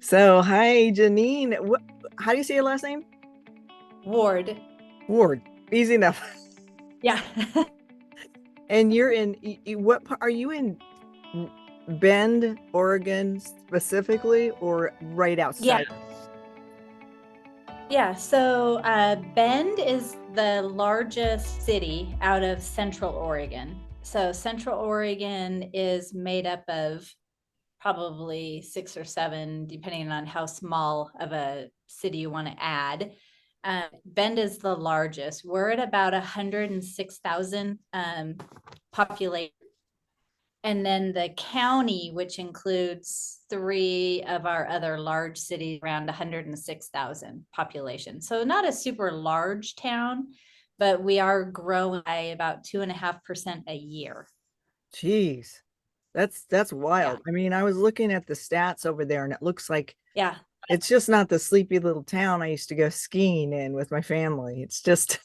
So, hi, Janine. How do you say your last name? Ward. Ward. Easy enough. Yeah. And you're in what part are you in Bend, Oregon specifically, or right Yeah. outside? Yeah. So Bend is the largest city out of Central Oregon. So Central Oregon is made up of probably six or seven, depending on how small of a city you want to add. Bend is the largest. We're at about 106,000 population. And then the county, which includes three of our other large cities, around 106,000 population. So not a super large town, but we are growing by about 2.5% a year. Jeez. That's Yeah. wild. I mean, I was looking at the stats over there and it looks like Yeah. it's just not the sleepy little town I used to go skiing in with my family. It's just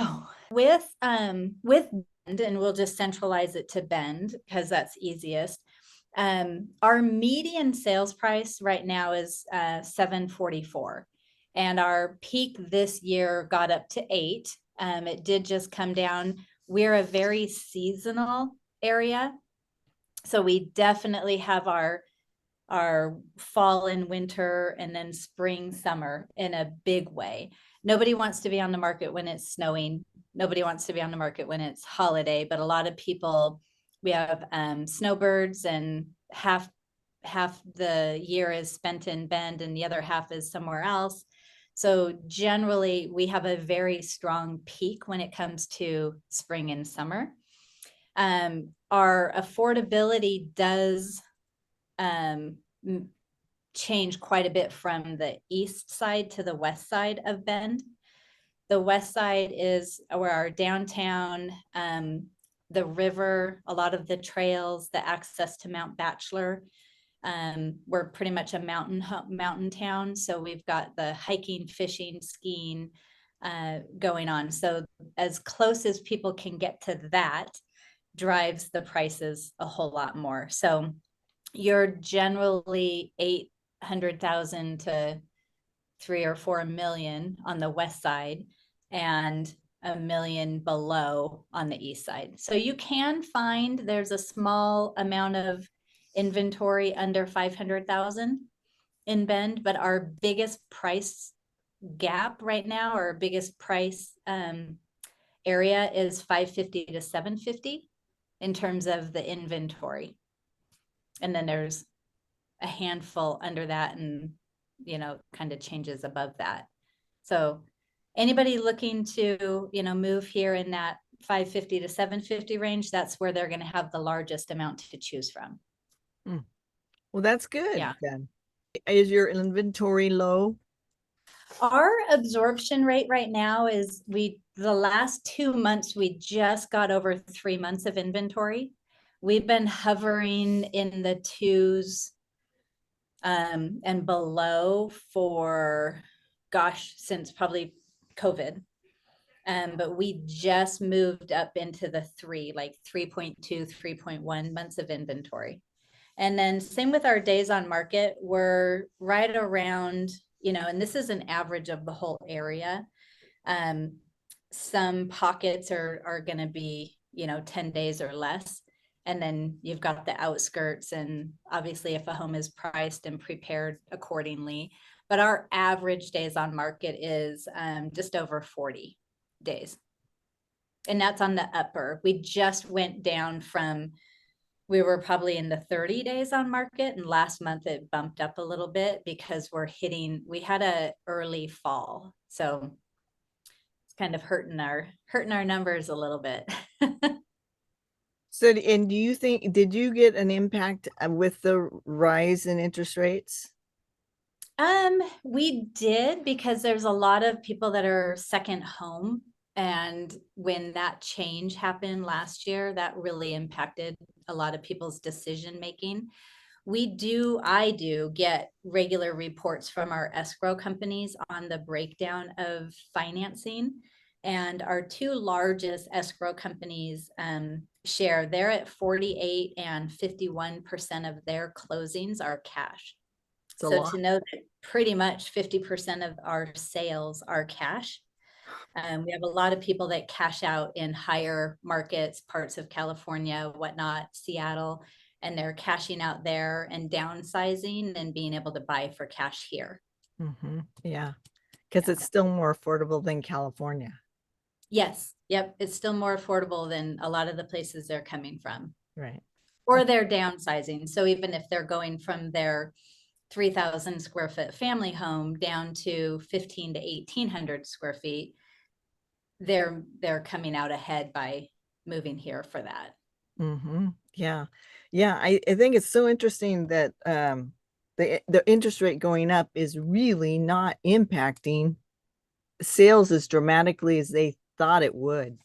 Oh, with Bend, and we'll just centralize it to Bend because that's easiest. Our median sales price right now is 744, and our peak this year got up to 8. It did just come down. We're a very seasonal area, so we definitely have our fall and winter and then spring, summer in a big way. Nobody wants to be on the market when it's snowing. Nobody wants to be on the market when it's holiday, but a lot of people, we have snowbirds, and half the year is spent in Bend and the other half is somewhere else. So generally we have a very strong peak when it comes to spring and summer. Our affordability does um, change quite a bit from the east side to the west side of Bend. The west side is where our downtown, the river, a lot of the trails, the access to Mount Bachelor. We're pretty much a mountain town, so we've got the hiking, fishing, skiing going on. So as close as people can get to that drives the prices a whole lot more. So you're generally 800,000 to 3 or 4 million on the west side and a million below on the east side. So you can find there's a small amount of inventory under 500,000 in Bend, but our biggest price gap right now, our biggest price area is 550 to 750 in terms of the inventory. And then there's a handful under that, and kind of changes above that. So anybody looking to move here in that 550 to 750 range, that's where they're going to have the largest amount to choose from. hmm. Well, that's good Yeah. then. Is your inventory low? Our absorption rate right now is the last 2 months we just got over 3 months of inventory. We've been hovering in the twos and below for, gosh, since probably COVID. But we just moved up into the like 3.2, 3.1 months of inventory. And then same with our days on market, we're right around, and this is an average of the whole area. Um, some pockets are going to be, 10 days or less. And then you've got the outskirts, and obviously if a home is priced and prepared accordingly. But our average days on market is just over 40 days. And that's on the upper. We just went down from, we were probably in the 30 days on market, and last month it bumped up a little bit because we had a early fall. So it's kind of hurting our numbers a little bit. So, and do you think, did you get an impact with the rise in interest rates? We did, because there's a lot of people that are second home. And when that change happened last year, that really impacted a lot of people's decision making. I do get regular reports from our escrow companies on the breakdown of financing. And our two largest escrow companies share, they're at 48 and 51% of their closings are cash. It's a So lot. to know that pretty much 50% of our sales are cash. We have a lot of people that cash out in higher markets, parts of California, whatnot, Seattle, and they're cashing out there and downsizing and being able to buy for cash here. Yeah, because Yeah. it's still more affordable than California. Yes. Yep. It's still more affordable than a lot of the places they're coming from, Right. or they're downsizing. So even if they're going from their 3,000 square foot family home down to 15 to 1,800 square feet, they're coming out ahead by moving here for that. Yeah. Yeah. I think it's so interesting that the interest rate going up is really not impacting sales as dramatically as they thought it would.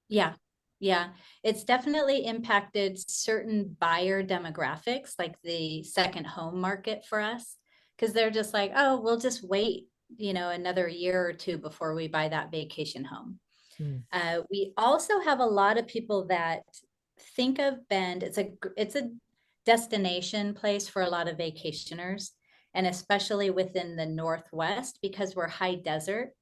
Yeah. Yeah. It's definitely impacted certain buyer demographics, like the second home market for us, because they're just like, oh, we'll just wait, another year or two before we buy that vacation home. Mm. We also have a lot of people that think of Bend. It's a destination place for a lot of vacationers, and especially within the Northwest because we're high desert.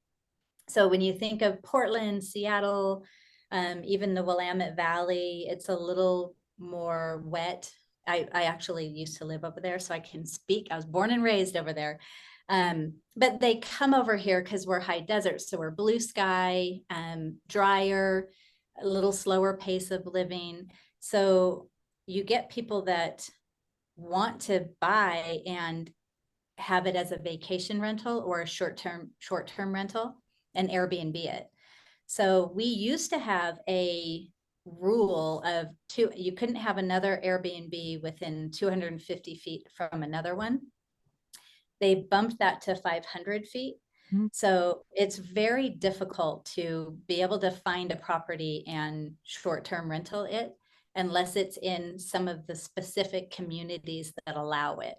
So when you think of Portland, Seattle, even the Willamette Valley, it's a little more wet. I actually used to live over there, so I can speak. I was born and raised over there. But they come over here because we're high desert. So we're blue sky, drier, a little slower pace of living. So you get people that want to buy and have it as a vacation rental or a short-term rental and Airbnb it. So we used to have a rule of you couldn't have another Airbnb within 250 feet from another one. They bumped that to 500 feet. Mhm. So it's very difficult to be able to find a property and short-term rental it unless it's in some of the specific communities that allow it.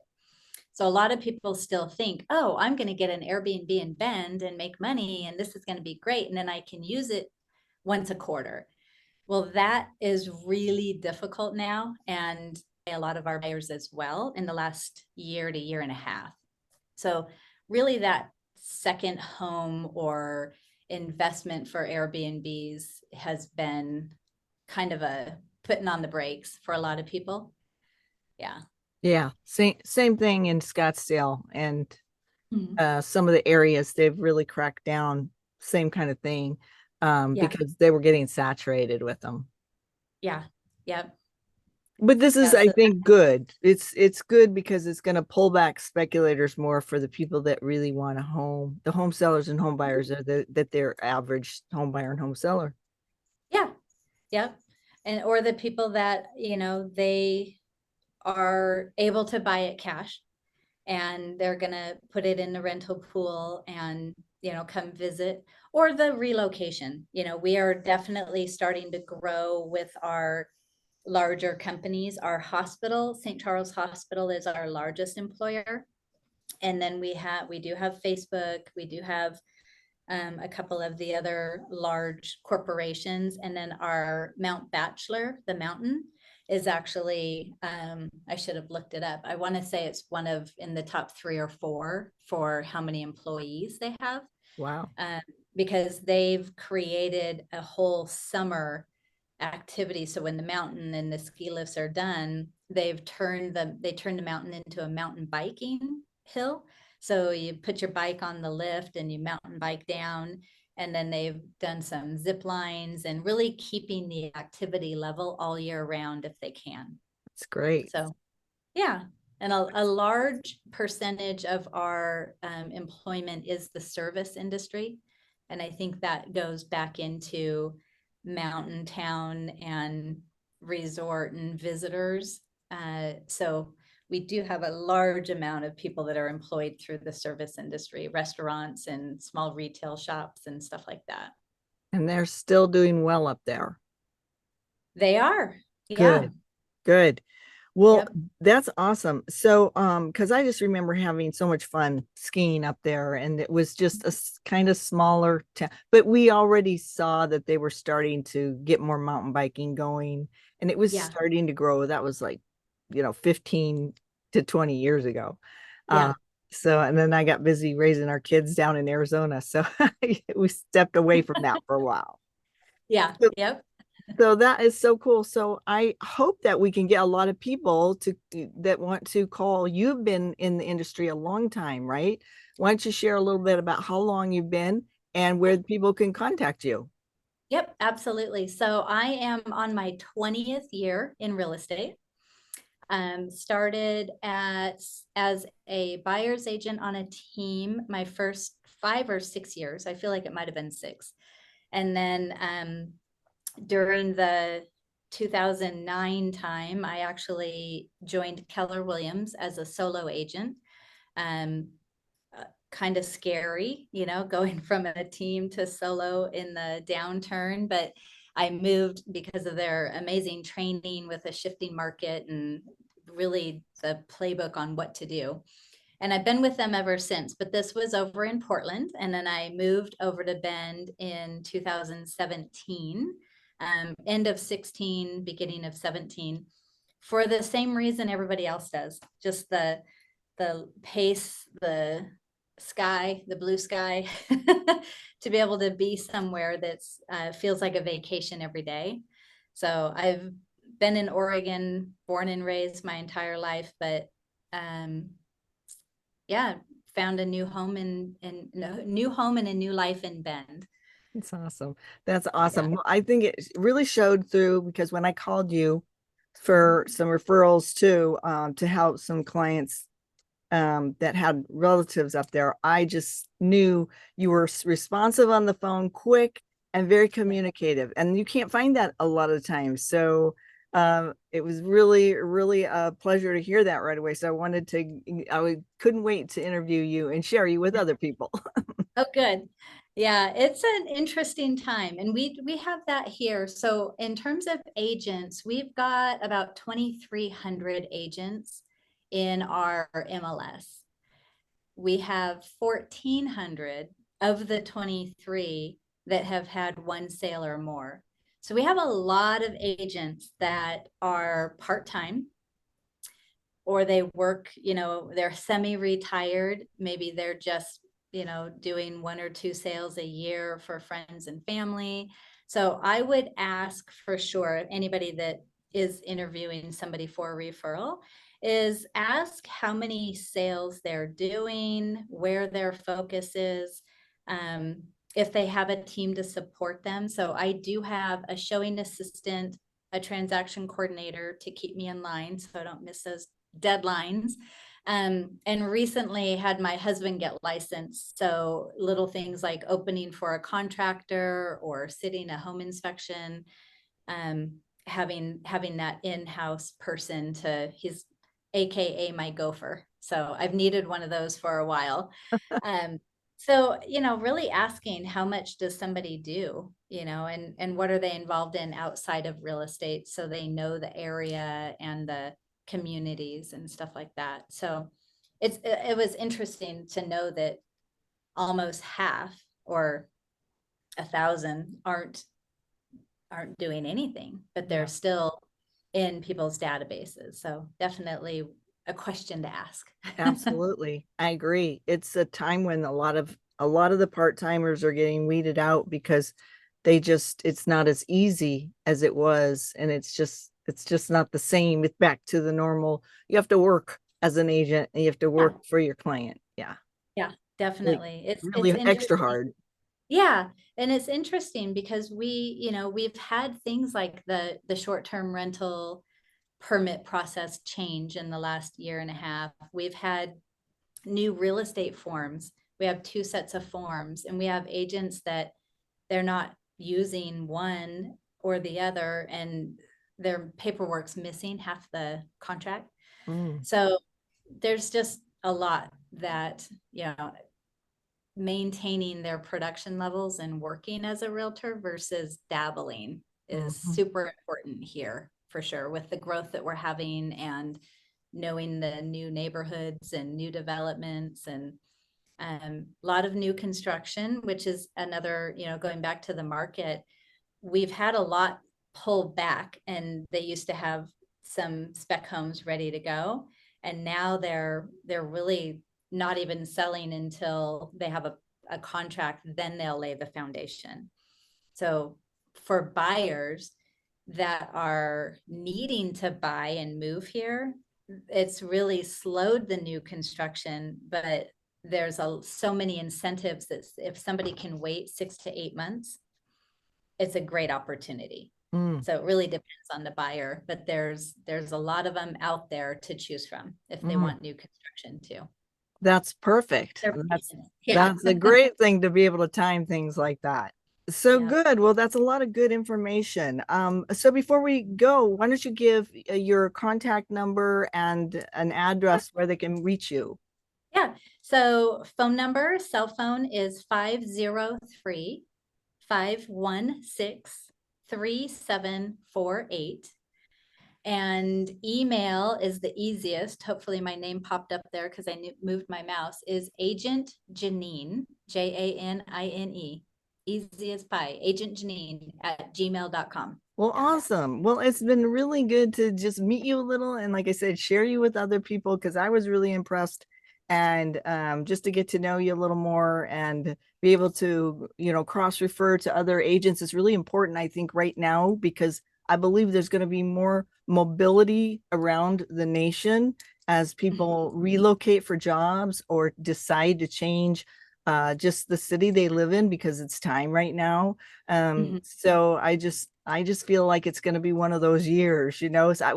So a lot of people still think, oh, I'm going to get an Airbnb in Bend and make money, and this is going to be great. And then I can use it once a quarter. Well, that is really difficult now. And a lot of our buyers as well in the last year to year and a half. So really that second home or investment for Airbnbs has been kind of a putting on the brakes for a lot of people. Yeah. Yeah. Same thing in Scottsdale and Mhm. some of the areas they've really cracked down, same kind of thing, Yeah. because they were getting saturated with them. Yeah. Yep. But this is, Yeah. I So think, good. It's good because it's going to pull back speculators more for the people that really want a home. The home sellers and home buyers are that their average home buyer and home seller. yeah. Yep. And or the people that, they are able to buy it cash and they're going to put it in the rental pool and, come visit, or the relocation. We are definitely starting to grow with our larger companies. Our hospital, St. Charles Hospital, is our largest employer. And then we do have Facebook, we do have a couple of the other large corporations. And then our Mount Bachelor, the mountain, is actually, I should have looked it up. I want to say it's one of in the top 3 or 4 for how many employees they have. Wow. Because they've created a whole summer activity. So when the mountain and the ski lifts are done, they turned the mountain into a mountain biking hill. So you put your bike on the lift and you mountain bike down. And then they've done some zip lines and really keeping the activity level all year round if they can. It's great. So, yeah. And a large percentage of our employment is the service industry. And I think that goes back into mountain town and resort and visitors. So we do have a large amount of people that are employed through the service industry, restaurants and small retail shops and stuff like that. And they're still doing well up there. They are. Yeah. Good. Good. Well, Yep. that's awesome. So, because I just remember having so much fun skiing up there, and it was just a kind of smaller town, but we already saw that they were starting to get more mountain biking going, and it was Yeah. starting to grow. That was like, 15 to 20 years ago. Uh, Yeah. so, and then I got busy raising our kids down in Arizona. So we stepped away from that for a while. Yeah. So, Yep. so that is so cool. So I hope that we can get a lot of people to that want to call. You've been in the industry a long time, right? Why don't you share a little bit about how long you've been and where people can contact you? Yep, absolutely. So I am on my 20th year in real estate. Started as a buyer's agent on a team my first 5 or 6 years. I feel like it might have been 6. And then during the 2009 time, I actually joined Keller Williams as a solo agent. Um, Kind of scary, going from a team to solo in the downturn, but I moved because of their amazing training with a shifting market and really the playbook on what to do. And I've been with them ever since, but this was over in Portland. And then I moved over to Bend in 2017, end of 16, beginning of 17, for the same reason everybody else does. Just the pace, the sky, the blue sky, to be able to be somewhere that's feels like a vacation every day. So I've been in Oregon, born and raised my entire life, but um, yeah, found a new home and new home and a new life in Bend. That's awesome. That's Yeah. awesome. Well, I think it really showed through because when I called you Mhm. for some referrals too, to help some clients that had relatives up there, I just knew you were responsive on the phone, quick and very Yeah. communicative. And you can't find that a lot of times. So it was really, really a pleasure to hear that right away. So I wanted to, couldn't wait to interview you and share you with other people. Oh, good. Yeah, it's an interesting time, and we have that here. So in terms of agents, we've got about 2,300 agents in our MLS. We have 1,400 of the 23 that have had one sale or more. So we have a lot of agents that are part-time, or they work, they're semi-retired. Maybe they're just, doing 1 or 2 sales a year for friends and family. So I would ask for sure, anybody that is interviewing somebody for a referral, is ask how many sales they're doing, where their focus is, if they have a team to support them. So I do have a showing assistant, a transaction coordinator to keep me in line so I don't miss those deadlines. And recently had my husband get licensed. So little things like opening for a contractor or sitting a home inspection, having that in-house person he's AKA my gopher. So I've needed one of those for a while. Um, so, really asking how much does somebody do, and what are they involved in outside of real estate so they know the area and the communities and stuff like that. So it was interesting to know that almost half or 1,000 aren't doing anything, but they're Yeah. still in people's databases. So definitely a question to ask. Absolutely. I agree. It's a time when a lot of the part-timers are getting weeded out because it's not as easy as it was, and it's just not the same. It's back to the normal. You have to work as an agent and you have to Yeah, work for your client. Yeah. yeah, Really, definitely. It's really extra interesting. hard. Yeah, and it's interesting because we've had things like the short-term rental permit process change in the last year and a half. We've had new real estate forms. We have 2 sets of forms, and we have agents that they're not using one or the other, and their paperwork's missing half the contract. Mm, So there's just a lot that, maintaining their production levels and working as a realtor versus dabbling is mhm. super important here for sure, with the growth that we're having and knowing the new neighborhoods and new developments, and a lot of new construction, which is another, going back to the market, we've had a lot pull back, and they used to have some spec homes ready to go. And now they're really not even selling until they have a contract, then they'll lay the foundation. So for buyers that are needing to buy and move here, it's really slowed the new construction, but there's so many incentives that if somebody can wait 6 to 8 months, it's a great opportunity. So it really depends on the buyer, but there's a lot of them out there to choose from if they want new construction too. That's perfect. Yeah. That's a great thing to be able to time things like that. So Yeah. good. Well, that's a lot of good information. So before we go, why don't you give your contact number and an address where they can reach you? Yeah. So cell phone is 503-516-3748. And email is the easiest. Hopefully my name popped up there because I moved my mouse, is Agent Janine, Janine, easy as pie, Agent Janine @gmail.com. Well, awesome. Well, it's been really good to just meet you a little. And like I said, share you with other people because I was really impressed. And just to get to know you a little more and be able to, cross refer to other agents is really important, I think, right now, because I believe there's going to be more mobility around the nation as people relocate for jobs or decide to change just the city they live in because it's time right now. So I just feel like it's going to be one of those years, So I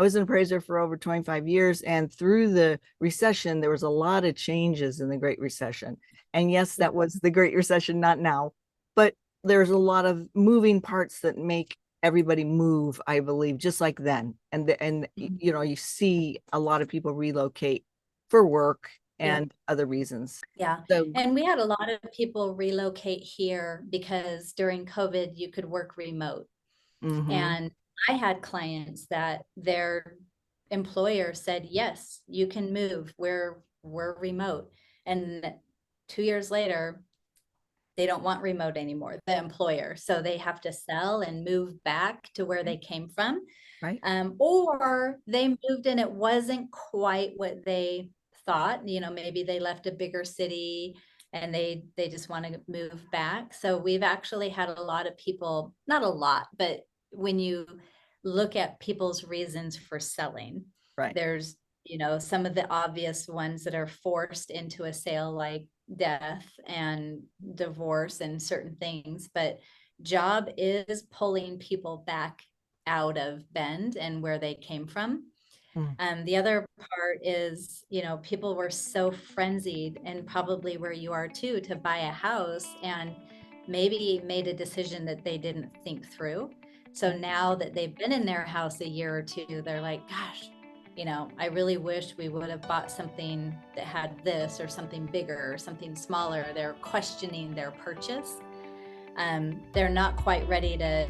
was an appraiser for over 25 years, and through the recession, there was a lot of changes in the Great Recession. And yes, that was the Great Recession, not now, but there's a lot of moving parts that make everybody move, I believe, just like then. And you see a lot of people relocate for work and other reasons. Yeah. So, And we had a lot of people relocate here because during COVID, you could work remote. And I had clients that their employer said, yes, you can move. We're remote. And 2 years later, they don't want remote anymore, the employer. So they have to sell and move back to where they came from. right. Or they moved and it wasn't quite what they thought. Maybe they left a bigger city and they just want to move back. So we've actually had a lot of people, not a lot, but when you look at people's reasons for selling, Right. there's some of the obvious ones that are forced into a sale, like death and divorce and certain things, but job is pulling people back out of Bend and where they came from. The other part is, people were so frenzied, and probably where you are too, to buy a house, and maybe made a decision that they didn't think through. So now that they've been in their house a year or two, they're like, gosh, I really wish we would have bought something that had this or something bigger or something smaller. They're questioning their purchase. They're not quite ready to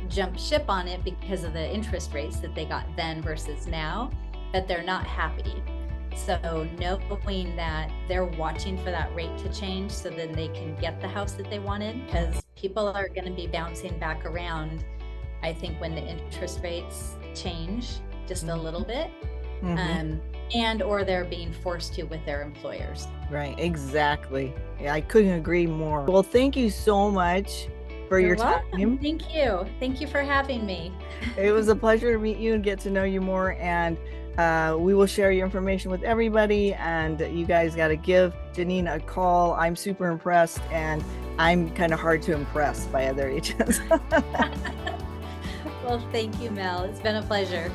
jump ship on it because of the interest rates that they got then versus now, but they're not happy. So knowing that they're watching for that rate to change so then they can get the house that they wanted, because people are going to be bouncing back around, I think, when the interest rates change just a little bit, and or they're being forced to with their employers. Right, exactly. Yeah, I couldn't agree more. Well, thank you so much for your time. Thank you for having me. It was a pleasure to meet you and get to know you more, and we will share your information with everybody, and you guys got to give Janine a call. I'm super impressed, and I'm kind of hard to impress by other agents. Well, thank you, Mel. It's been a pleasure.